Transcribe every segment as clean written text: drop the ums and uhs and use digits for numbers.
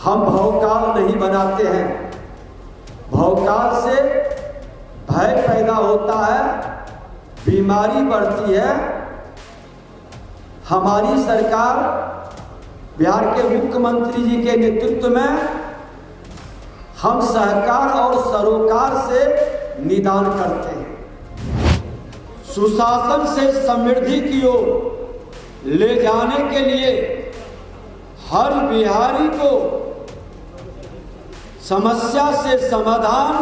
हम भवकाल नहीं बनाते हैं। भवकाल से भय पैदा होता है, बीमारी बढ़ती है। हमारी सरकार बिहार के मुख्यमंत्री जी के नेतृत्व में हम सहकार और सरोकार से निदान करते हैं। सुशासन से समृद्धि की ओर ले जाने के लिए हर बिहारी को समस्या से समाधान,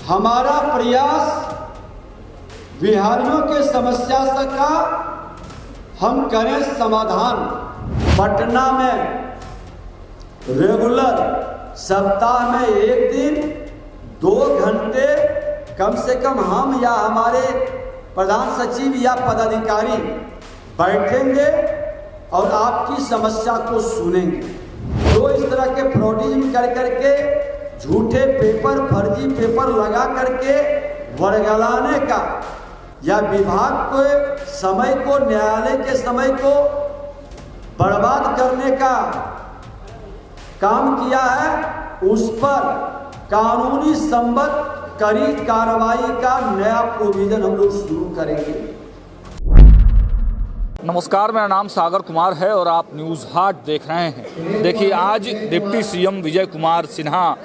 हमारा प्रयास बिहारियों के समस्या का हम करें समाधान। पटना में रेगुलर सप्ताह में एक दिन 2 घंटे कम से कम हम या हमारे प्रधान सचिव या पदाधिकारी बैठेंगे और आपकी समस्या को सुनेंगे। तो इस तरह के फ्रॉडिज्म कर करके झूठे पेपर, फर्जी पेपर लगा करके वर्गलाने का या विभाग के समय को, न्यायालय के समय को बर्बाद करने का काम किया है, उस पर कानूनी संबद्ध कड़ी कार्रवाई का नया प्रोविजन हम लोग शुरू करेंगे। नमस्कार, मेरा नाम सागर कुमार है और आप न्यूज़ हाट देख रहे हैं। देखिए, आज डिप्टी सीएम विजय कुमार सिन्हा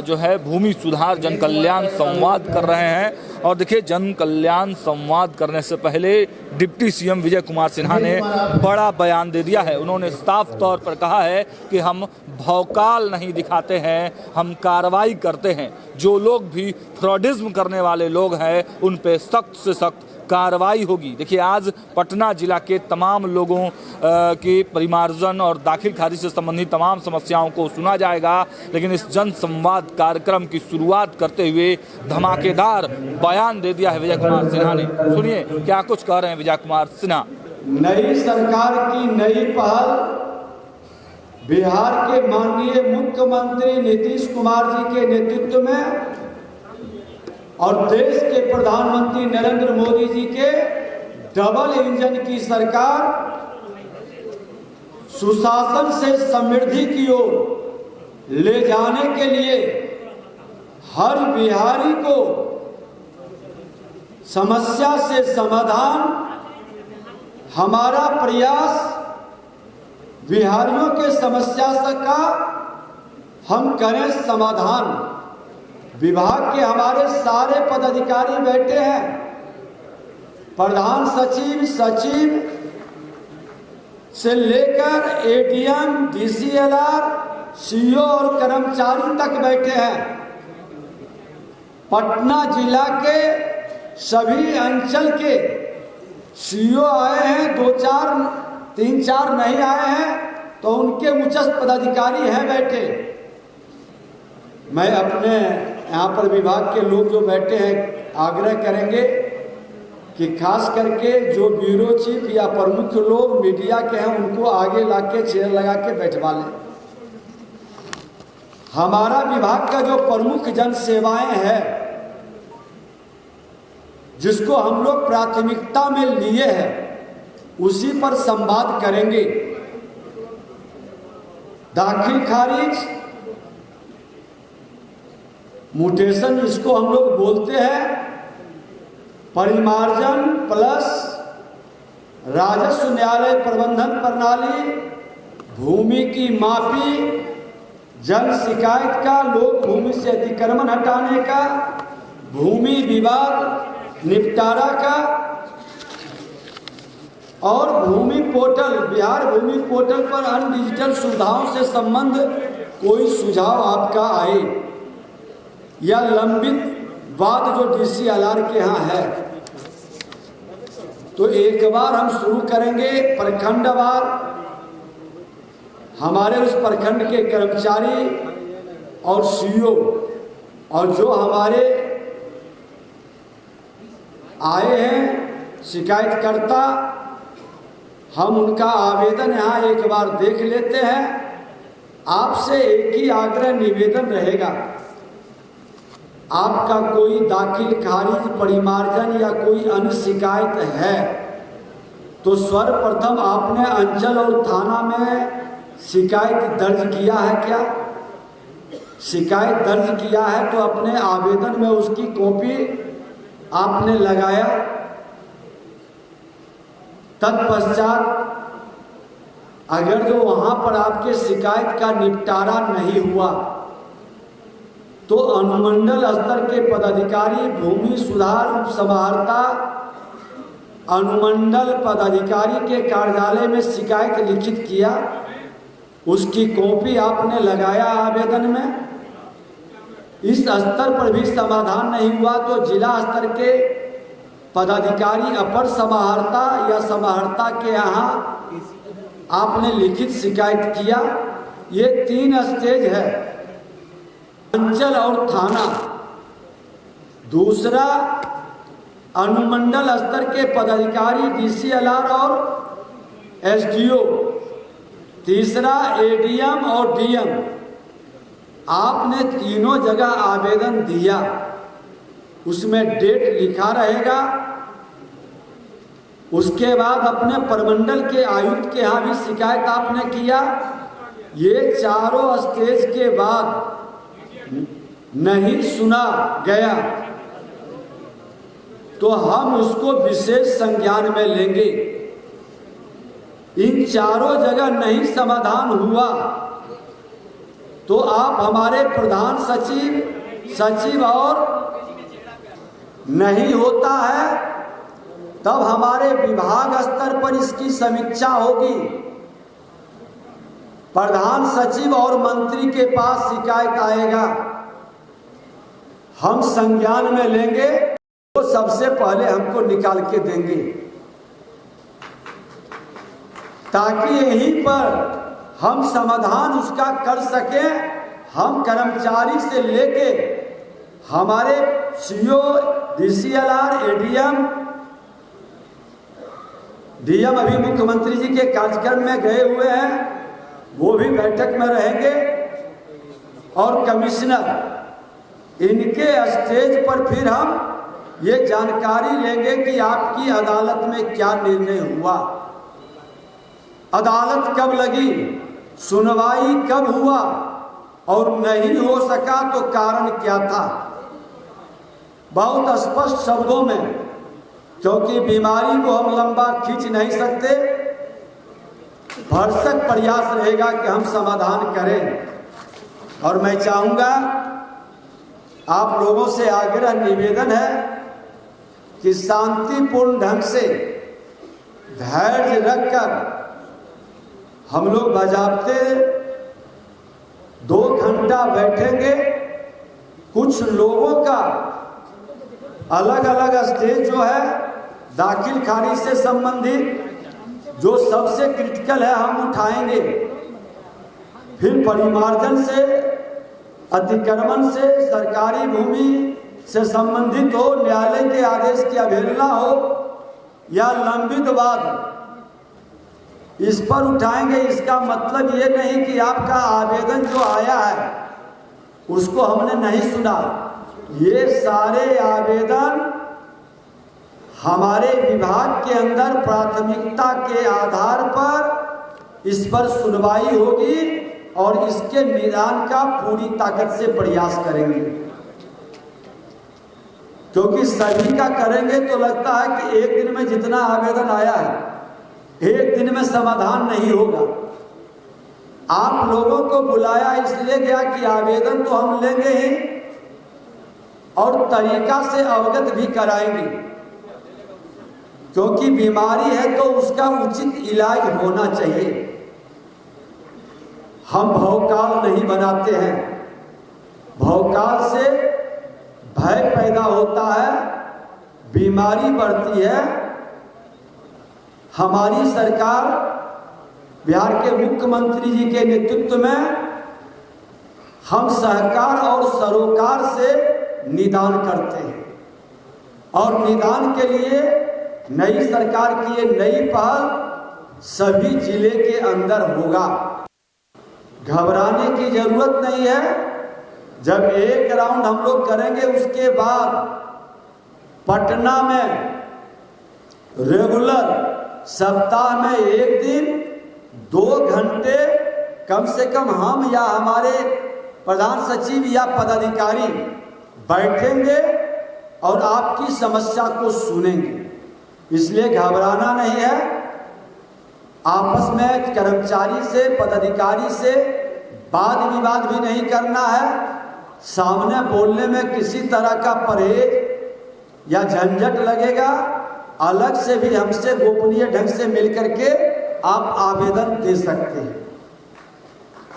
जो है भूमि सुधार जन कल्याण संवाद कर रहे हैं। और देखिए, जन कल्याण संवाद करने से पहले डिप्टी सीएम विजय कुमार सिन्हा ने बड़ा बयान दे दिया है। उन्होंने साफ तौर पर कहा है कि हम भौकाल नहीं दिखाते हैं, हम कार्रवाई करते हैं। जो लोग भी फ्रॉडिज्म करने वाले लोग हैं उन पे सख्त से सख्त कार्रवाई होगी। देखिए, आज पटना जिला के तमाम लोगों के परिमार्जन और दाखिल खारिज से संबंधित तमाम समस्याओं को सुना जाएगा, लेकिन इस जन संवाद कार्यक्रम की शुरुआत करते हुए धमाकेदार बयान दे दिया है विजय कुमार सिन्हा ने। सुनिए क्या कुछ कह रहे हैं विजय कुमार सिन्हा। नई सरकार की नई पहल बिहार के माननीय मुख्यमंत्री नीतीश कुमार जी के नेतृत्व में और देश के प्रधानमंत्री नरेंद्र मोदी जी के डबल इंजन की सरकार सुशासन से समृद्धि की ओर ले जाने के लिए हर बिहारी को समस्या से समाधान, हमारा प्रयास बिहारियों के समस्या का हम करें समाधान। विभाग के हमारे सारे पदाधिकारी बैठे हैं, प्रधान सचिव, सचिव से लेकर एडीएम, डीसीएलआर, सीईओ और कर्मचारी तक बैठे हैं। पटना जिला के सभी अंचल के सीईओ आए हैं, 2-4, 3-4 नहीं आए हैं, तो उनके उच्च पदाधिकारी हैं बैठे। मैं अपने यहाँ पर विभाग के लोग जो बैठे हैं आग्रह करेंगे कि खास करके जो ब्यूरो चीफ या प्रमुख लोग मीडिया के हैं उनको आगे लाके चेयर लगा के बैठवा लें। हमारा विभाग का जो प्रमुख जन सेवाएं हैं जिसको हम लोग प्राथमिकता में लिए हैं उसी पर संवाद करेंगे। दाखिल खारिज, म्यूटेशन जिसको हम लोग बोलते हैं, परिमार्जन प्लस राजस्व न्यायालय प्रबंधन प्रणाली, भूमि की मापी, जन शिकायत का, लोक भूमि से अतिक्रमण हटाने का, भूमि विवाद निपटारा का और भूमि पोर्टल, बिहार भूमि पोर्टल पर अन्य डिजिटल सुविधाओं से संबंध कोई सुझाव आपका आए या लंबित बात जो डीसीएलआर के यहाँ है, तो एक बार हम शुरू करेंगे प्रखंडवार। हमारे उस प्रखंड के कर्मचारी और सीईओ और जो हमारे आए हैं शिकायतकर्ता, हम उनका आवेदन यहाँ एक बार देख लेते हैं। आपसे एक ही आग्रह निवेदन रहेगा, आपका कोई दाखिल खारिज, परिमार्जन या कोई अन्य शिकायत है तो सर्वप्रथम आपने अंचल और थाना में शिकायत दर्ज किया है क्या? शिकायत दर्ज किया है तो अपने आवेदन में उसकी कॉपी आपने लगाया। तत्पश्चात अगर जो वहां पर आपके शिकायत का निपटारा नहीं हुआ तो अनुमंडल स्तर के पदाधिकारी, भूमि सुधार उप समाहर्ता, अनुमंडल पदाधिकारी के कार्यालय में शिकायत लिखित किया, उसकी कॉपी आपने लगाया आवेदन में। इस स्तर पर भी समाधान नहीं हुआ तो जिला स्तर के पदाधिकारी, अपर समाहर्ता या समाहर्ता के यहाँ आपने लिखित शिकायत किया। ये 3 स्टेज है, अंचल और थाना। दूसरा अनुमंडल स्तर के पदाधिकारी, DCLR और SDO। तीसरा ADM और DM। आपने तीनों जगह आवेदन दिया, उसमें डेट लिखा रहेगा। उसके बाद अपने प्रमंडल के आयुक्त के यहाँ भी शिकायत आपने किया। ये चारों स्टेज के बाद नहीं सुना गया तो हम उसको विशेष संज्ञान में लेंगे। इन चारों जगह नहीं समाधान हुआ तो आप हमारे प्रधान सचिव और नहीं होता है तब हमारे विभाग स्तर पर इसकी समीक्षा होगी। प्रधान सचिव और मंत्री के पास शिकायत आएगा, हम संज्ञान में लेंगे तो सबसे पहले हमको निकाल के देंगे, ताकि यहीं पर हम समाधान उसका कर सकें। हम कर्मचारी से लेके हमारे CO, DCLR, ADM, DM अभी मुख्यमंत्री जी के कार्यक्रम में गए हुए हैं, वो भी बैठक में रहेंगे, और कमिश्नर, इनके स्टेज पर फिर हम ये जानकारी लेंगे कि आपकी अदालत में क्या निर्णय हुआ, अदालत कब लगी, सुनवाई कब हुआ, और नहीं हो सका तो कारण क्या था। बहुत स्पष्ट शब्दों में, क्योंकि बीमारी को हम लंबा खींच नहीं सकते, भरसक प्रयास रहेगा कि हम समाधान करें। और मैं चाहूँगा, आप लोगों से आग्रह निवेदन है कि शांतिपूर्ण ढंग से धैर्य रखकर हम लोग बजाबते 2 घंटा बैठेंगे। कुछ लोगों का अलग अलग स्टेज जो है, दाखिल खारिज से संबंधित जो सबसे क्रिटिकल है हम उठाएंगे, फिर परिमार्जन से, अतिक्रमण से, सरकारी भूमि से संबंधित हो, न्यायालय के आदेश की अवहेलना हो या लंबित वाद, इस पर उठाएंगे। इसका मतलब ये नहीं कि आपका आवेदन जो आया है उसको हमने नहीं सुना। ये सारे आवेदन हमारे विभाग के अंदर प्राथमिकता के आधार पर इस पर सुनवाई होगी और इसके निदान का पूरी ताकत से प्रयास करेंगे। क्योंकि सभी का करेंगे तो लगता है कि एक दिन में जितना आवेदन आया है, एक दिन में समाधान नहीं होगा। आप लोगों को बुलाया इसलिए गया कि आवेदन तो हम लेंगे ही और तरीका से अवगत भी कराएंगे, क्योंकि बीमारी है तो उसका उचित इलाज होना चाहिए। हम भवकाल नहीं बनाते हैं, भवकाल से भय पैदा होता है, बीमारी बढ़ती है। हमारी सरकार, बिहार के मुख्यमंत्री जी के नेतृत्व में हम सहकार और सरोकार से निदान करते हैं, और निदान के लिए नई सरकार की ये नई पहल सभी जिले के अंदर होगा। घबराने की जरूरत नहीं है। जब एक राउंड हम लोग करेंगे उसके बाद पटना में रेगुलर सप्ताह में एक दिन 2 घंटे कम से कम हम या हमारे प्रधान सचिव या पदाधिकारी बैठेंगे और आपकी समस्या को सुनेंगे। इसलिए घबराना नहीं है। आपस में कर्मचारी से, पदाधिकारी से वाद विवाद भी नहीं करना है। सामने बोलने में किसी तरह का परहेज या झंझट लगेगा, अलग से भी हमसे गोपनीय ढंग से मिलकर के आप आवेदन दे सकते हैं,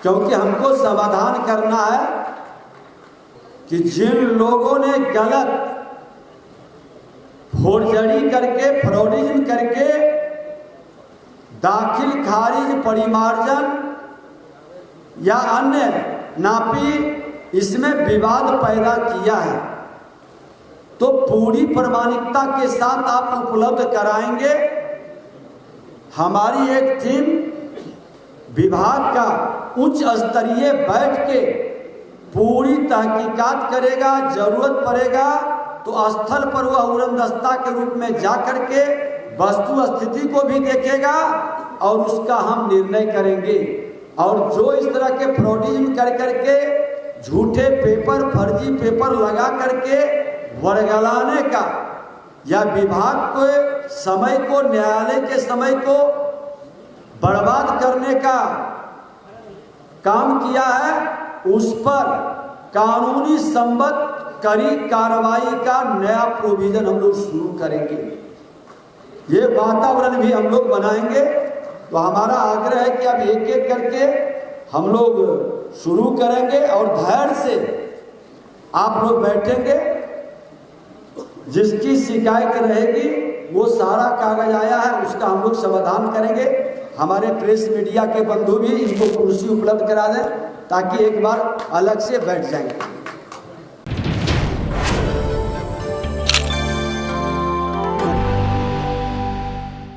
क्योंकि हमको समाधान करना है कि जिन लोगों ने गलत फोर्जरी करके, फ्रॉडिज्म करके दाखिल खारिज, परिमार्जन या अन्य नापी इसमें विवाद पैदा किया है, तो पूरी प्रामाणिकता के साथ आप उपलब्ध कराएंगे। हमारी एक टीम विभाग का उच्च स्तरीय बैठ के पूरी तहकीकात करेगा। जरूरत पड़ेगा तो स्थल पर वह उड़नदस्ता के रूप में जाकर के वस्तु स्थिति को भी देखेगा और उसका हम निर्णय करेंगे। और जो इस तरह के फ्रॉडिज्म कर करके झूठे पेपर, फर्जी पेपर लगा करके वर्गलाने का या विभाग के समय को, न्यायालय के समय को बर्बाद करने का काम किया है, उस पर कानूनी संबद्ध कड़ी कार्रवाई का नया प्रोविजन हम लोग शुरू करेंगे। ये वातावरण भी हम लोग बनाएंगे। तो हमारा आग्रह है कि अब एक एक करके हम लोग शुरू करेंगे और धैर्य से आप लोग बैठेंगे। जिसकी शिकायत रहेगी वो सारा कागज आया है, उसका हम लोग समाधान करेंगे। हमारे प्रेस मीडिया के बंधु भी इनको कुर्सी उपलब्ध करा दें ताकि एक बार अलग से बैठ जाएंगे।